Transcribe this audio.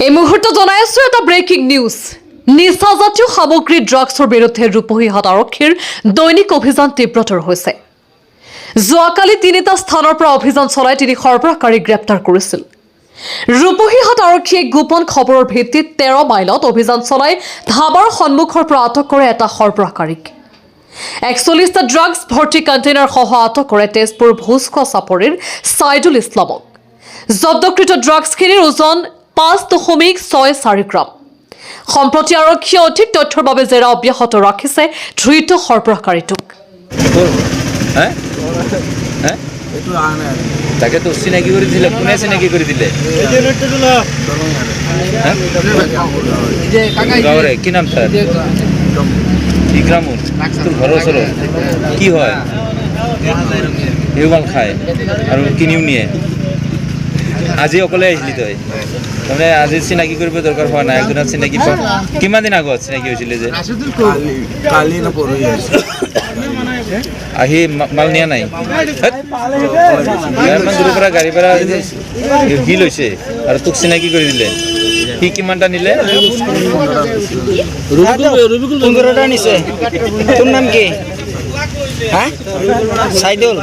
এই মুহূৰ্তত জনাই আছো এটা ব্ৰেকিং নিউজ। নিচাজাতীয় সামগ্ৰী ড্ৰাগছৰ বিৰুদ্ধে ৰূপহীহাট আৰক্ষীৰ দৈনিক অভিযান তীব্ৰতৰ হৈছে। যোৱাকালি তিনিটা স্থানৰ পৰা অভিযান চলাই তিনি সৰবৰাহকাৰীক গ্ৰেপ্তাৰ কৰিছিল। ৰূপহীহাট আৰক্ষীয়ে গোপন খবৰৰ ভিত্তিত 13 মাইলত অভিযান চলাই ধাবাৰ সন্মুখৰ পৰা আটক কৰে এটা সৰবৰাহকাৰীক। 41টা ড্ৰাগছ ভৰ্তি কণ্টেইনাৰ সহ আটক কৰে তেজপুৰ ভোজখোৱা চাপৰিৰ ছাইদুল ইছলামক। জব্দকৃত ড্ৰাগছখিনিৰ ওজন 5.64 গ্ৰাম। সম্প্ৰতি আৰক্ষীয়ে অধিক তথ্যৰ বাবে জেৰা অব্যাহত ৰাখিছে ধৃত সৰবৰাহকাৰীটোক। তাকে তো চিনাকি কৰে দিলে, কোনে চিনাকি কৰে দিলে? গাঁৱৰে কি নাম তাৰ? ইকৰামুল। তোৰ ঘৰৰ ওচৰত কি হয়? হেউমাল খায় আৰু কিনিও নিয়ে। আজি অকলে আহিলি তই? তাৰমানে আজি চিনাকি কৰিব দৰকাৰ হোৱা নাই? একজনৰ চিনাকি কিমান দিন আগত চিনাকি হৈছিলে যে? আহি মাল নিয়া নাই? ইমান দূৰৰ পৰা গাড়ী ভাড়া সি লৈছে আৰু তোক চিনাকি কৰি দিলে। সি কিমানটা নিলে? নিছে। তোৰ নাম কি? হা? চাইদুল।